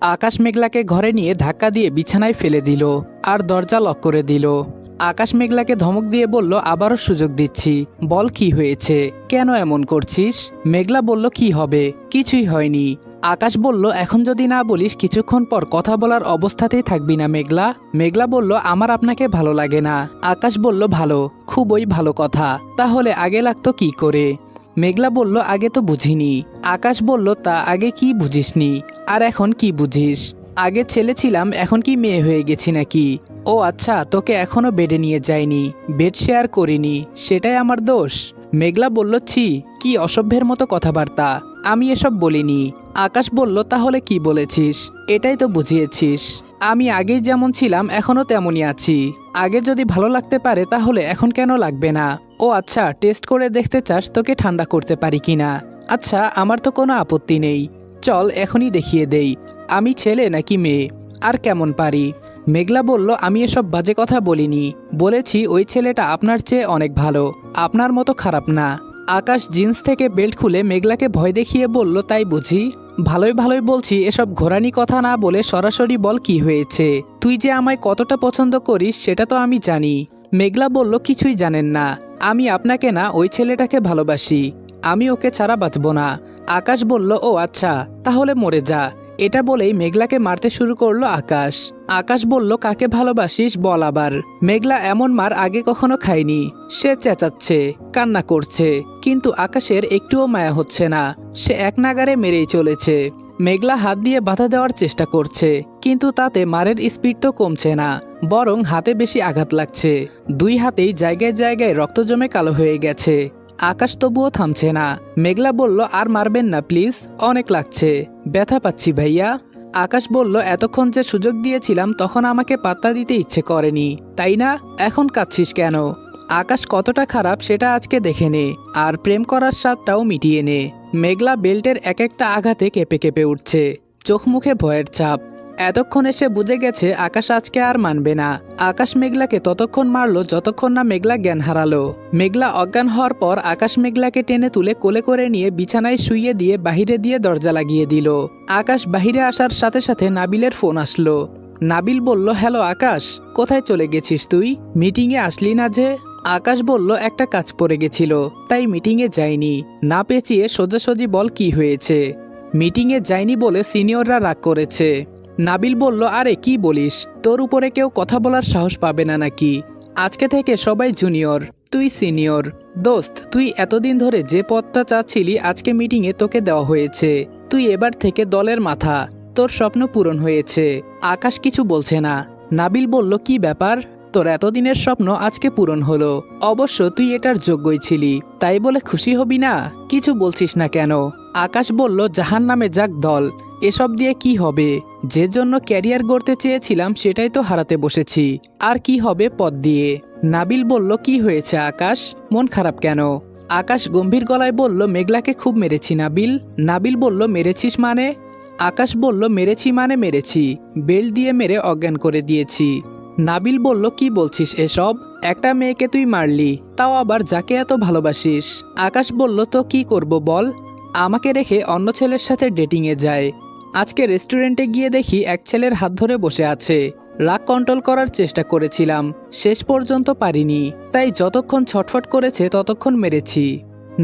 আকাশ মেঘলাকে ঘরে নিয়ে ধাক্কা দিয়ে বিছানায় ফেলে দিল আর দরজা লক করে দিল। আকাশ মেঘলাকে ধমক দিয়ে বলল, আবারও সুযোগ দিচ্ছি, বল কি হয়েছে, কেন এমন করছিস? মেঘলা বলল, কি হবে, কিছুই হয়নি। আকাশ বলল, এখন যদি না বলিস কিছুক্ষণ পর কথা বলার অবস্থাতেই থাকবি না মেঘলা। মেঘলা বলল, আমার আপনাকে ভালো লাগে না। আকাশ বলল, ভালো, খুবই ভালো কথা, তাহলে আগে লাগতো কি করে? মেঘলা বলল, আগে তো বুঝিনি। আকাশ বলল, তা আগে কি বুঝিসনি, আর এখন কি বুঝিস? আগে ছেলে ছিলাম, এখন কি মেয়ে হয়ে গেছি নাকি? ও আচ্ছা, তোকে এখনো বেডে নিয়ে যায়নি, বেড শেয়ার করিনি, সেটাই আমার দোষ? মেঘলা বলল, ছি, কি অসভ্যের মতো কথাবার্তা, আমি এসব বলিনি। আকাশ বলল, তাহলে কি বলেছিস? এটাই তো বুঝিয়েছিস, আমি আগেই যেমন ছিলাম এখনও তেমনই আছি। আগে যদি ভালো লাগতে পারে তাহলে এখন কেন লাগবে না? ও আচ্ছা, টেস্ট করে দেখতে চাস তোকে ঠান্ডা করতে পারি কিনা? আচ্ছা, আমার তো কোনো আপত্তি নেই, চল এখনই দেখিয়ে দেই আমি ছেলে নাকি মেয়ে, আর কেমন পারি। মেঘলা বলল, আমি এসব বাজে কথা বলিনি, বলেছি ওই ছেলেটা আপনার চেয়ে অনেক ভালো, আপনার মতো খারাপ না। আকাশ জিন্স থেকে বেল্ট খুলে মেঘলাকে ভয় দেখিয়ে বলল, তাই বুঝি? ভালোই ভালোই বলছি, এসব ঘোরানি কথা না বলে সরাসরি বল কি হয়েছে। তুই যে আমায় কতটা পছন্দ করিস সেটা তো আমি জানি। মেঘলা বলল, কিছুই জানেন না, আমি আপনাকে না ওই ছেলেটাকে ভালোবাসি, আমি ওকে ছাড়া বাঁচব না। আকাশ বলল, ও আচ্ছা, তাহলে মরে যা। এটা বলেই মেঘলাকে মারতে শুরু করলো আকাশ। আকাশ বলল, কাকে ভালোবাসিস বল আবার। মেঘলা এমন মার আগে কখনো খায়নি, সে চেঁচাচ্ছে, কান্না করছে, কিন্তু আকাশের একটুও মায়া হচ্ছে না, সে এক নাগারে মেরেই চলেছে। মেঘলা হাত দিয়ে বাধা দেওয়ার চেষ্টা করছে, কিন্তু তাতে মারের স্পিড তো কমছে না, বরং হাতে বেশি আঘাত লাগছে। দুই হাতেই জায়গায় জায়গায় রক্ত জমে কালো হয়ে গেছে। আকাশ তবুও থামছে না। মেঘলা বলল, আর মারবেন না প্লিজ, অনেক লাগছে, ব্যথা পাচ্ছি ভাইয়া। আকাশ বলল, এতক্ষণ যে সুযোগ দিয়েছিলাম তখন আমাকে পাত্তা দিতে ইচ্ছে করেনি, তাই না? এখন কাঁদছিস কেন? আকাশ কতটা খারাপ সেটা আজকে দেখে নে, আর প্রেম করার স্বাদটাও মিটিয়ে নে। মেঘলা বেল্টের এক একটা আঘাতে কেঁপে কেঁপে উঠছে, চোখ মুখে ভয়ের ছাপ। এতক্ষণ এসে বুঝে গেছে আকাশ আজকে আর মানবে না। আকাশ মেঘলাকে ততক্ষণ মারলো যতক্ষণ না মেঘলা জ্ঞান হারালো। মেঘলা অজ্ঞান হওয়ার পর আকাশ মেঘলাকে টেনে তুলে কোলে করে নিয়ে বিছানায় শুইয়ে দিয়ে বাহিরে দিয়ে দরজা লাগিয়ে দিল। আকাশ বাহিরে আসার সাথে সাথে নাবিলের ফোন আসলো। নাবিল বলল, হ্যালো আকাশ, কোথায় চলে গেছিস তুই? মিটিংয়ে আসলি না যে? আকাশ বলল, একটা কাজ পড়ে গেছিল, তাই মিটিংয়ে যাইনি। না পেঁচিয়ে সোজাসুজি বল কি হয়েছে। মিটিংয়ে যাইনি বলে সিনিয়ররা রাগ করেছে। নাবিল বলল, আরে কি বলিস, তোর উপরে কেউ কথা বলার সাহস পাবে না নাকি? আজকে থেকে সবাই জুনিয়র, তুই সিনিয়র। দোস্ত, তুই এতদিন ধরে যে পদটা চাচ্ছিলি আজকে মিটিংয়ে তোকে দেওয়া হয়েছে, তুই এবার থেকে দলের মাথা, তোর স্বপ্ন পূরণ হয়েছে। আকাশ কিছু বলছে না। নাবিল বলল, কি ব্যাপার, তোর এতদিনের স্বপ্ন আজকে পূরণ হলো, অবশ্য তুই এটার যোগ্যই ছিলি, তাই বলে খুশি হবি না? কিছু বলছিস না কেন? আকাশ বলল, জাহান্নামে যাক দল, এসব দিয়ে কি হবে? যে জন্য ক্যারিয়ার গড়তে চেয়েছিলাম সেটাই তো হারাতে বসেছি, আর কি হবে পদ দিয়ে? নাবিল বলল, কি হয়েছে আকাশ, মন খারাপ কেন? আকাশ গম্ভীর গলায় বলল, মেঘলাকে খুব মেরেছি নাবিল। নাবিল বলল, মেরেছিস মানে? আকাশ বলল, মেরেছি মানে মেরেছি, বেল্ট দিয়ে মেরে অজ্ঞান করে দিয়েছি। নাবিল বলল, কি বলছিস এসব? একটা মেয়েকে তুই মারলি, তাও আবার যাকে এত ভালোবাসিস। আকাশ বলল, তো কি করব বল, আমাকে রেখে অন্য ছেলের সাথে ডেটিংয়ে যায়। আজকে রেস্টুরেন্টে গিয়ে দেখি এক ছেলের হাত ধরে বসে আছে। রাগ কন্ট্রোল করার চেষ্টা করেছিলাম, শেষ পর্যন্ত পারিনি, তাই যতক্ষণ ছটফট করেছে ততক্ষণ মেরেছি।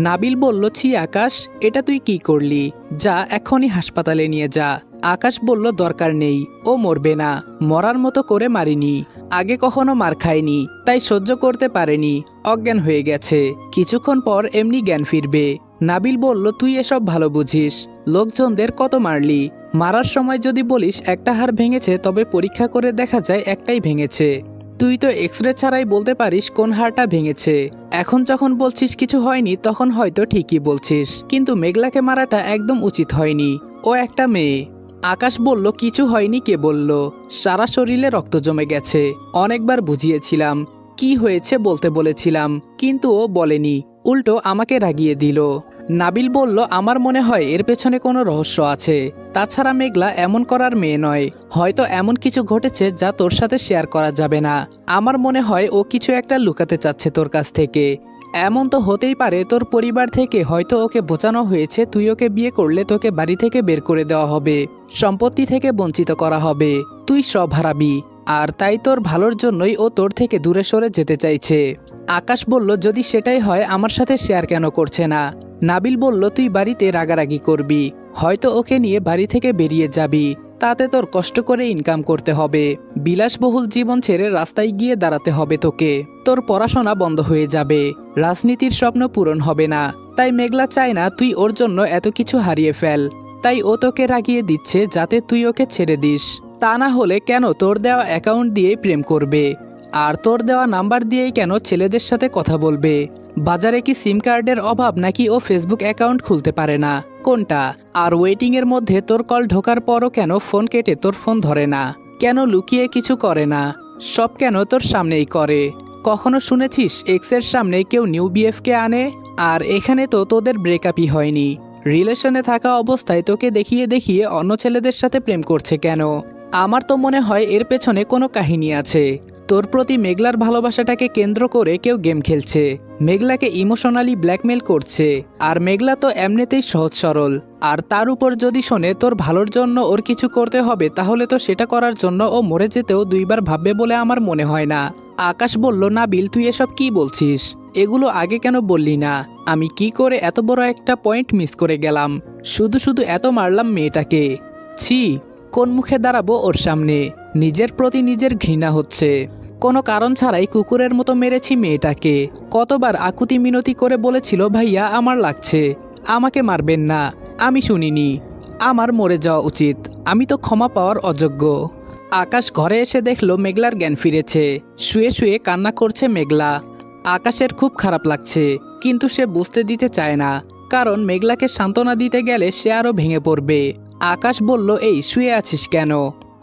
নাবিল বলল, ছি আকাশ, এটা তুই কি করলি, যা এখনই হাসপাতালে নিয়ে যা। আকাশ বলল, দরকার নেই, ও মরবে না, মরার মতো করে মারিনি, আগে কখনো মার খায়নি, তাই সহ্য করতে পারেনি, অজ্ঞান হয়ে গেছে, কিছুক্ষণ পর এমনি জ্ঞান ফিরবে। নাবিল বলল, তুই এসব ভালো বুঝিস, লোকজনদের কত মারলি, মারার সময় যদি বলিস একটা হাড় ভেঙেছে তবে পরীক্ষা করে দেখা যায় একটাই ভেঙেছে, তুই তো এক্সরে ছাড়াই বলতে পারিস কোন হাড়টা ভেঙেছে। এখন যখন বলছিস কিছু হয়নি তখন হয়তো ঠিকই বলছিস, কিন্তু মেঘলাকে মারাটা একদম উচিত হয়নি, ও একটা মেয়ে। আকাশ বলল, কিছু হয়নি কে বলল, সারা শরীরে রক্ত জমে গেছে, অনেকবার বুঝিয়েছিলাম, কি হয়েছে বলতে বলেছিলাম, কিন্তু ও বলেনি, উল্টো আমাকে রাগিয়ে দিল। নাবিল বলল, আমার মনে হয় এর পেছনে কোনো রহস্য আছে, তাছাড়া মেঘলা এমন করার মেয়ে নয়, হয়তো এমন কিছু ঘটেছে যা তোর সাথে শেয়ার করা যাবে না। আমার মনে হয় ও কিছু একটা লুকাতে চাচ্ছে তোর কাছ থেকে, এমন তো হতেই পারে তোর পরিবার থেকে হয়তো ওকে বোঝানো হয়েছে তুই ওকে বিয়ে করলে তোকে বাড়ি থেকে বের করে দেওয়া হবে, সম্পত্তি থেকে বঞ্চিত করা হবে, তুই সব হারাবি, আর তাই তোর ভালোর জন্যই ও তোর থেকে দূরে সরে যেতে চাইছে। আকাশ বলল, যদি সেটাই হয় আমার সাথে শেয়ার কেন করছে না? নাবিল বলল, তুই বাড়িতে রাগারাগি করবি, হয়তো ওকে নিয়ে বাড়ি থেকে বেরিয়ে যাবি, তাতে তোর কষ্ট করে ইনকাম করতে হবে, বিলাসবহুল জীবন ছেড়ে রাস্তায় গিয়ে দাঁড়াতে হবে তোকে, তোর পড়াশোনা বন্ধ হয়ে যাবে, রাজনীতির স্বপ্ন পূরণ হবে না। তাই মেঘলা চায় না তুই ওর জন্য এত কিছু হারিয়ে ফেল, তাই ও তোকে রাগিয়ে দিচ্ছে যাতে তুই ওকে ছেড়ে দিস। তা না হলে কেন তোর দেওয়া অ্যাকাউন্ট দিয়েই প্রেম করবে, আর তোর দেওয়া নাম্বার দিয়েই কেন ছেলেদের সাথে কথা বলবে? বাজারে কি সিম কার্ডের অভাব নাকি ও ফেসবুক অ্যাকাউন্ট খুলতে পারে না? কোনটা? আর ওয়েটিংয়ের মধ্যে তোর কল ঢোকার পরও কেন ফোন কেটে তোর ফোন ধরে না? কেন লুকিয়ে কিছু করে না? সব কেন তোর সামনেই করে? কখনো শুনেছিস এক্সের সামনে কেউ নিউ বিএফকে আনে? আর এখানে তো তোদের ব্রেকআপই হয়নি, রিলেশনে থাকা অবস্থায় তোকে দেখিয়ে দেখিয়ে অন্য ছেলেদের সাথে প্রেম করছে কেন? আমার তো মনে হয় এর পেছনে কোনো কাহিনী আছে। তোর প্রতি মেঘলার ভালোবাসাটাকে কেন্দ্র করে কেউ গেম খেলছে, মেঘলাকে ইমোশনালি ব্ল্যাকমেল করছে। আর মেঘলা তো এমনিতেই সহজ সরল, আর তার উপর যদি শোনে তোর ভালোর জন্য ওর কিছু করতে হবে, তাহলে তো সেটা করার জন্য ও মরে যেতেও দুইবার ভাববে বলে আমার মনে হয় না। আকাশ বলল, নাবিল তুই এসব কি বলছিস? এগুলো আগে কেন বললি না? আমি কি করে এত বড় একটা পয়েন্ট মিস করে গেলাম? শুধু শুধু এত মারলাম মেয়েটাকে। ছি, কোন মুখে দাঁড়াবো ওর সামনে? নিজের প্রতি নিজের ঘৃণা হচ্ছে। কোনো কারণ ছাড়াই কুকুরের মতো মেরেছি মেয়েটাকে। কতবার আকুতি মিনতি করে বলেছিল, ভাইয়া আমার লাগছে, আমাকে মারবেন না। আমি শুনিনি। আমার মরে যাওয়া উচিত, আমি তো ক্ষমা পাওয়ার অযোগ্য। আকাশ ঘরে এসে দেখলো মেঘলার জ্ঞান ফিরেছে। শুয়ে শুয়ে কান্না করছে মেঘলা। আকাশের খুব খারাপ লাগছে, কিন্তু সে বুঝতে দিতে চায় না, কারণ মেঘলাকে সান্ত্বনা দিতে গেলে সে আরও ভেঙে পড়বে। আকাশ বলল, এই শুয়ে আছিস কেন?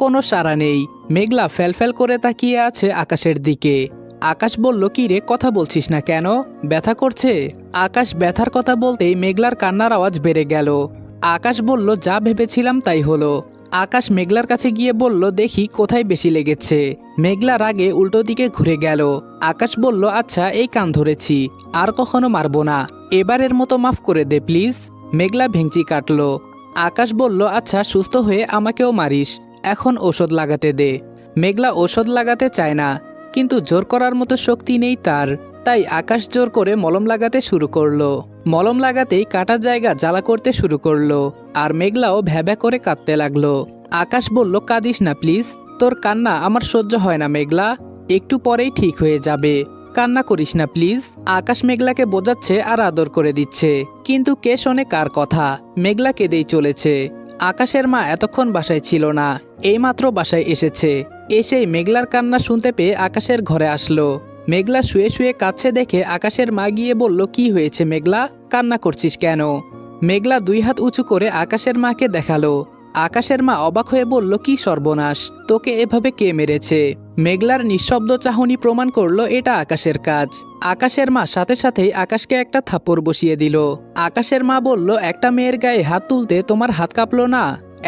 কোনো সাড়া নেই। মেঘলা ফ্যালফ্যাল করে তাকিয়ে আছে আকাশের দিকে। আকাশ বলল, কি রে, কথা বলছিস না কেন? ব্যথা করছে? আকাশ ব্যথার কথা বলতেই মেঘলার কান্নার আওয়াজ বেড়ে গেল। আকাশ বলল, যা ভেবেছিলাম তাই হলো। আকাশ মেঘলার কাছে গিয়ে বলল, দেখি কোথায় বেশি লেগেছে। মেঘলা রাগে উল্টো দিকে ঘুরে গেল। আকাশ বলল, আচ্ছা এই কান ধরেছি, আর কখনো মারবো না, এবারের মতো মাফ করে দে প্লিজ। মেঘলা ভেঙচি কাটল। আকাশ বলল, আচ্ছা সুস্থ হয়ে আমাকেও মারিস, এখন ওষুধ লাগাতে দে। মেঘলা ওষুধ লাগাতে চায় না, কিন্তু জোর করার মতো শক্তি নেই তার, তাই আকাশ জোর করে মলম লাগাতে শুরু করলো। মলম লাগাতেই কাটা জায়গা জ্বালা করতে শুরু করলো, আর মেঘলাও ভ্যাভ্যা করে কাঁদতে লাগলো। আকাশ বলল, কাঁদিস না প্লিজ, তোর কান্না আমার সহ্য হয় না মেঘলা, একটু পরেই ঠিক হয়ে যাবে, কান্না করিস না প্লিজ। আকাশ মেঘলাকে বোঝাচ্ছে আর আদর করে দিচ্ছে, কিন্তু কে শোনে কার কথা? মেঘলা কেঁদেই চলেছে। আকাশের মা এতক্ষণ বাসায় ছিল না, এইমাত্র বাসায় এসেছে। এসেই মেঘলার কান্না শুনতে পেয়ে আকাশের ঘরে আসলো। মেঘলা শুয়ে শুয়ে কাঁদছে দেখে আকাশের মা গিয়ে বলল, কি হয়েছে মেঘলা, কান্না করছিস কেন? মেঘলা দুই হাত উঁচু করে আকাশের মাকে দেখালো। আকাশের মা অবাক হয়ে বলল, কি সর্বনাশ, তোকে এভাবে কে মেরেছে? মেঘলার নিঃশব্দ চাহনি প্রমাণ করলো এটা আকাশের কাজ। আকাশের মা সাথে সাথেই আকাশকে একটা থাপ্পড় বসিয়ে দিল। আকাশের মা বলল, একটা মেয়ের গায়ে হাত তুলতে তোমার হাত কাঁপলো না?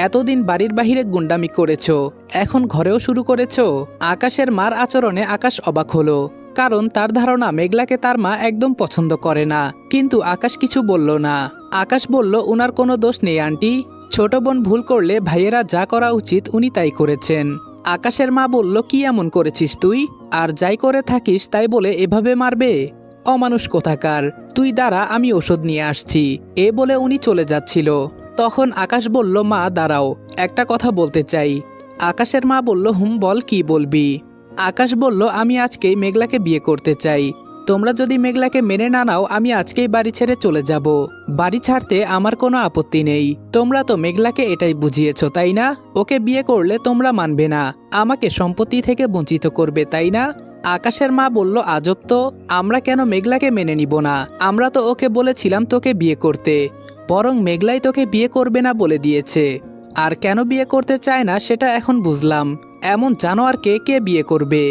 এতদিন বাড়ির বাহিরে গুন্ডামি করেছো, এখন ঘরেও শুরু করেছো? আকাশের মার আচরণে আকাশ অবাক হলো, কারণ তার ধারণা মেঘলাকে তার মা একদম পছন্দ করে না। কিন্তু আকাশ কিছু বলল না। আকাশ বলল, উনার কোনো দোষ নেই আন্টি, ছোট বোন ভুল করলে ভাইয়েরা যা করা উচিত উনি তাই করেছেন। আকাশের মা বলল, কি এমন করেছিস তুই? আর যাই করে থাকিস তাই বলে এভাবে মারবে? অমানুষ কোথাকার, তুই দাঁড়া, আমি ওষুধ নিয়ে আসছি। এ বলে উনি চলে যাচ্ছিল। তখন আকাশ বলল, মা দাঁড়াও, একটা কথা বলতে চাই। আকাশের মা বলল, বল, কি বলবি? আকাশ বলল, আমি আজকেই মেঘলাকে বিয়ে করতে চাই। তোমরা যদি মেঘলাকে মেনে না নাও, আমি আজকেই বাড়ি ছেড়ে চলে যাব। বাড়ি ছাড়তে আমার কোনো আপত্তি নেই। তোমরা তো মেঘলাকে এটাই বুঝিয়েছো তাই না? ওকে বিয়ে করলে তোমরা মানবে না, আমাকে সম্পত্তি থেকে বঞ্চিত করবে তাই না? আকাশের মা বলল, আজব তো, আমরা কেন মেঘলাকে মেনে নিব না? আমরা তো ওকে বলেছিলাম তোকে বিয়ে করতে, বরং মেঘলাই তোকে বিয়ে করবে না বলে দিয়েছে। আর কেন বিয়ে করতে চায় না সেটা এখন বুঝলাম। এমন জানোয়ারকে কে বিয়ে করবে?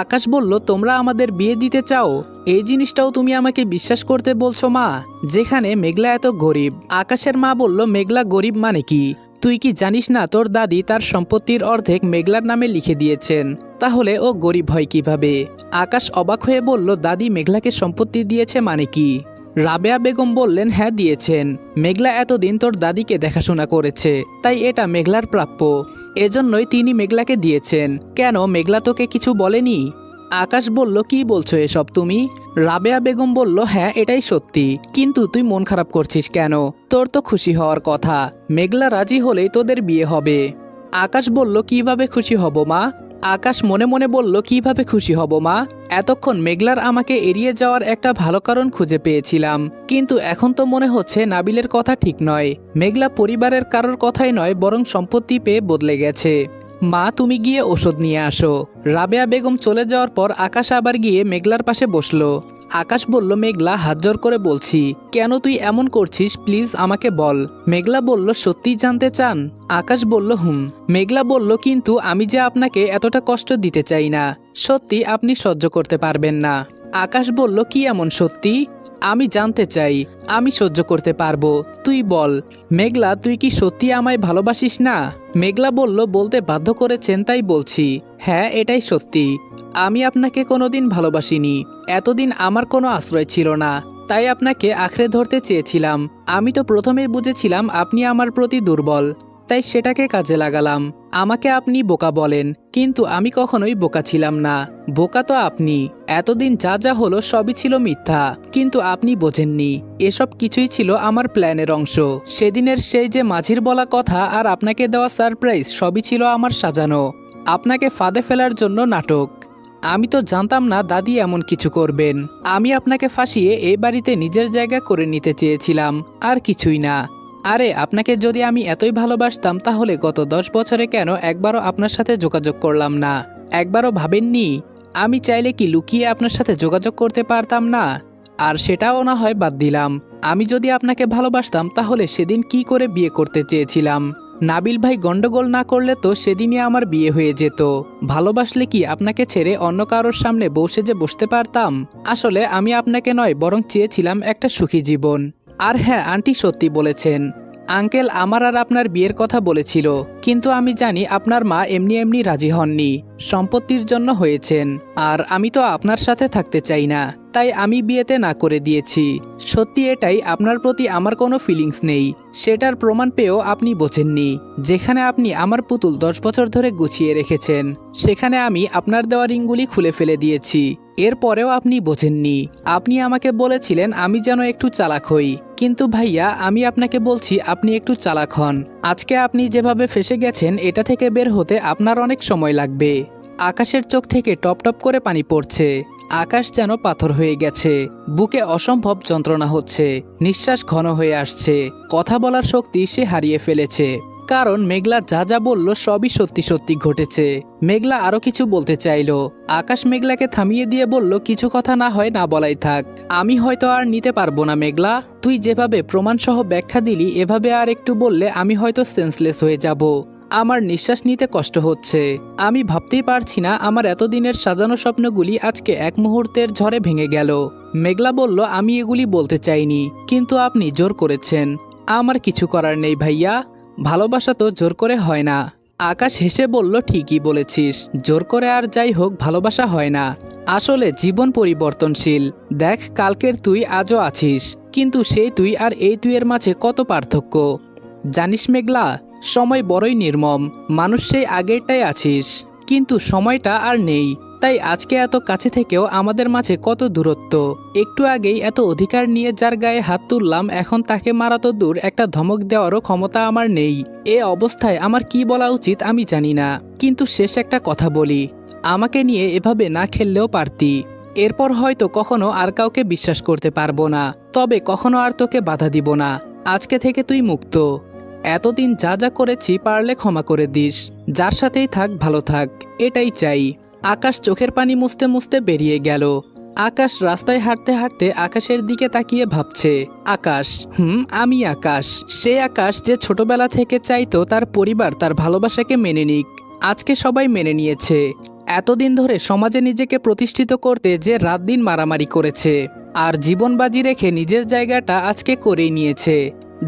আকাশ বলল, তোমরা আমাদের বিয়ে দিতে চাও? এই জিনিসটাও তুমি আমাকে বিশ্বাস করতে বলছো মা, যেখানে মেঘলা এত গরিব? আকাশের মা বলল, মেঘলা গরিব মানে কি? তুই কি জানিস না তোর দাদি তার সম্পত্তির অর্ধেক মেঘলার নামে লিখে দিয়েছেন? তাহলে ও গরিব হয় কিভাবে? আকাশ অবাক হয়ে বলল, দাদি মেঘলাকে সম্পত্তি দিয়েছে মানে কি? রাবেয়া বেগম বললেন, হ্যাঁ দিয়েছেন। মেঘলা এতদিন তোর দাদিকে দেখাশোনা করেছে, তাই এটা মেঘলার প্রাপ্য। এজন্যই তিনি মেঘলাকে দিয়েছেন। কেন, মেঘলা তোকে কিছু বলেনি? আকাশ বলল, কি বলছো এসব তুমি? রাবেয়া বেগম বলল, হ্যাঁ এটাই সত্যি। কিন্তু তুই মন খারাপ করছিস কেন? তোর তো খুশি হওয়ার কথা। মেঘলা রাজি হলেই তোদের বিয়ে হবে। আকাশ বলল, কিভাবে খুশি হব মা? আকাশ মনে মনে বলল, কিভাবে খুশি হব মা? এতক্ষণ মেঘলার আমাকে এড়িয়ে যাওয়ার একটা ভালো কারণ খুঁজে পেয়েছিলাম, কিন্তু এখন তো মনে হচ্ছে নাবিলের কথা ঠিক নয়। মেঘলা পরিবারের কারোর কথাই নয়, বরং সম্পত্তি পেয়ে বদলে গেছে। মা, তুমি গিয়ে ওষুধ নিয়ে আসো। রাবেয়া বেগম চলে যাওয়ার পর আকাশ আবার গিয়ে মেঘলার পাশে বসলো। আকাশ বলল, মেঘলা হাত জোর করে বলছি, কেন তুই এমন করছিস, প্লিজ আমাকে বল। মেঘলা বলল, সত্যিই জানতে চান? আকাশ বলল, হুম। মেঘলা বলল, কিন্তু আমি যে আপনাকে এতটা কষ্ট দিতে চাই না। সত্যি আপনি সহ্য করতে পারবেন না? আকাশ বলল, কি এমন সত্যি? আমি জানতে চাই। আমি সহ্য করতে পারবো, তুই বল। মেঘলা, তুই কি সত্যি আমায় ভালোবাসিস না? মেঘলা বলল, বলতে বাধ্য করেছেন তাই বলছি। হ্যাঁ এটাই সত্যি। আমি আপনাকে কোনোদিন ভালোবাসিনি। এতদিন আমার কোনো আশ্রয় ছিল না, তাই আপনাকে আঁকড়ে ধরতে চেয়েছিলাম। আমি তো প্রথমেই বুঝেছিলাম আপনি আমার প্রতি দুর্বল, তাই সেটাকে কাজে লাগালাম। আমাকে আপনি বোকা বলেন, কিন্তু আমি কখনোই বোকা ছিলাম না। বোকা তো আপনি। এতদিন যা যা হলো সবই ছিল মিথ্যা, কিন্তু আপনি বোঝেননি। এসব কিছুই ছিল আমার প্ল্যানের অংশ। সেদিনের সেই যে মাঝির বলা কথা আর আপনাকে দেওয়া সারপ্রাইজ, সবই ছিল আমার সাজানো, আপনাকে ফাঁদে ফেলার জন্য নাটক। আমি তো জানতাম না দাদি এমন কিছু করবেন। আমি আপনাকে ফাঁসিয়ে এই বাড়িতে নিজের জায়গা করে নিতে চেয়েছিলাম, আর কিছুই না। আরে, আপনাকে যদি আমি এতই ভালোবাসতাম তাহলে গত 10 বছরে কেন একবারও আপনার সাথে যোগাযোগ করলাম না? একবারও ভাবেননি আমি চাইলে কি লুকিয়ে আপনার সাথে যোগাযোগ করতে পারতাম না? আর সেটাও না হয় বাদ দিলাম। আমি যদি আপনাকে ভালোবাসতাম তাহলে সেদিন কি করে বিয়ে করতে চেয়েছিলাম? নাবিল ভাই গন্ডগোল না করলে তো সেদিনই আমার বিয়ে হয়ে যেত। ভালোবাসলে কি আপনাকে ছেড়ে অন্য কারোর সামনে বসে যে বসতে পারতাম? আসলে আমি আপনাকে নয়, বরং চেয়েছিলাম একটা সুখী জীবন। আর হ্যাঁ, আন্টি সত্যি বলেছেন। আঙ্কেল আমার আর আপনার বিয়ের কথা বলেছিল, কিন্তু আমি জানি আপনার মা এমনি এমনি রাজি হননি। সম্পত্তির জন্য হয়েছেন, আর আমি তো আপনার সাথে থাকতে চাই না, তাই আমি বিয়েতে না করে দিয়েছি। সত্যি এটাই, আপনার প্রতি আমার কোনো ফিলিংস নেই। সেটার প্রমাণ পেয়েও আপনি বোঝেননি। যেখানে আপনি আমার পুতুল 10 বছর ধরে গুছিয়ে রেখেছেন, সেখানে আমি আপনার দেওয়া রিংগুলি খুলে ফেলে দিয়েছি। এরপরেও আপনি বোঝেননি। আপনি আমাকে বলেছিলেন আমি যেন একটু চালাক হই, কিন্তু ভাইয়া আমি আপনাকে বলছি আপনি একটু চালাক হন। আজকে আপনি যেভাবে ফেসে গেছেন, এটা থেকে বের হতে আপনার অনেক সময় লাগবে। আকাশের চোখ থেকে টপ টপ করে পানি পড়ছে। আকাশ যেন পাথর হয়ে গেছে। বুকে অসম্ভব যন্ত্রণা হচ্ছে। নিঃশ্বাস ঘন হয়ে আসছে। কথা বলার শক্তি সে হারিয়ে ফেলেছে, কারণ মেঘলা যা যা বলল সবই সত্যি সত্যি ঘটেছে। মেঘলা আরো কিছু বলতে চাইলো। আকাশ মেঘলাকে থামিয়ে দিয়ে বলল, কিছু কথা না হয় না বলাই থাক। আমি হয়তো আর নিতে পারবো না মেঘলা। তুই যেভাবে প্রমাণসহ ব্যাখ্যা দিলি, এভাবে আর একটু বললে আমি হয়তো সেন্সলেস হয়ে যাব। আমার নিঃশ্বাস নিতে কষ্ট হচ্ছে। আমি ভাবতেই পারছি না আমার এতদিনের সাজানো স্বপ্নগুলি আজকে এক মুহূর্তের ঝড়ে ভেঙে গেল। মেঘলা বলল, আমি এগুলি বলতে চাইনি, কিন্তু আপনি জোর করেছেন। আমার কিছু করার নেই ভাইয়া। ভালোবাসা তো জোর করে হয় না। আকাশ হেসে বলল, ঠিকই বলেছিস, জোর করে আর যাই হোক ভালোবাসা হয় না। আসলে জীবন পরিবর্তনশীল। দেখ, কালকের তুই আজও আছিস, কিন্তু সেই তুই আর এই তুইয়ের মাঝে কত পার্থক্য। জানিস মেঘলা, সময় বড়ই নির্মম। মানুষ সেই আগেরটাই আছিস, কিন্তু সময়টা আর নেই। তাই আজকে এত কাছে থেকেও আমাদের মাঝে কত দূরত্ব। একটু আগেই এত অধিকার নিয়ে যার গায়ে হাত তুললাম, এখন তাকে মারা তো দূর, একটা ধমক দেওয়ারও ক্ষমতা আমার নেই। এ অবস্থায় আমার কি বলা উচিত আমি জানি না। কিন্তু শেষ একটা কথা বলি, আমাকে নিয়ে এভাবে না খেললেও পারতি। এরপর হয়তো কখনো আর কাউকে বিশ্বাস করতে পারবো না, তবে কখনো আর তোকে বাধা দিব না। আজকে থেকে তুই মুক্ত। এতদিন যা যা করেছি পারলে ক্ষমা করে দিস। যার সাথেই থাক ভালো থাক, এটাই চাই। আকাশ চোখের পানি মুছতে মুছতে বেরিয়ে গেল। আকাশ রাস্তায় হাঁটতে হাঁটতে আকাশের দিকে তাকিয়ে ভাবছে, আকাশ, আমি আকাশ। সে আকাশ যে ছোটবেলা থেকে চাইতো তার পরিবার তার ভালোবাসাকে মেনে নিক। আজকে সবাই মেনে নিয়েছে। এতদিন ধরে সমাজে নিজেকে প্রতিষ্ঠিত করতে যে রাত দিন মারামারি করেছে, আর জীবন বাজি রেখে নিজের জায়গাটা আজকে করেই নিয়েছে।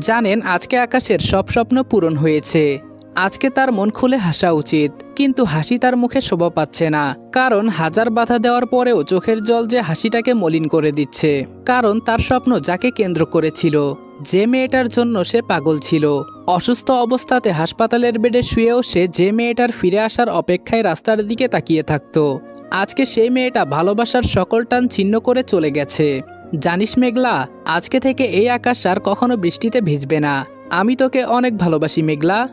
জানেন আজকে আকাশের সব স্বপ্ন পূরণ হয়েছে। আজকে তার মন খুলে হাসা উচিত, কিন্তু হাসি তার মুখে শোভা পাচ্ছে না, কারণ হাজার বাধা দেওয়ার পরেও চোখের জল যে হাসিটাকে মলিন করে দিচ্ছে। কারণ তার স্বপ্ন যাকে কেন্দ্র করেছিল, যে মেয়েটার জন্য সে পাগল ছিল, অসুস্থ অবস্থাতে হাসপাতালের বেডে শুয়েও সে যে মেয়েটার ফিরে আসার অপেক্ষায় রাস্তার দিকে তাকিয়ে থাকতো, আজকে সেই মেয়েটা ভালোবাসার সকল টান ছিন্ন করে চলে গেছে। জানিস মেঘলা, আজকে থেকে এই আকাশ আর কখনো বৃষ্টিতে ভিজবে না। আমি তোকে অনেক ভালোবাসি মেঘলা।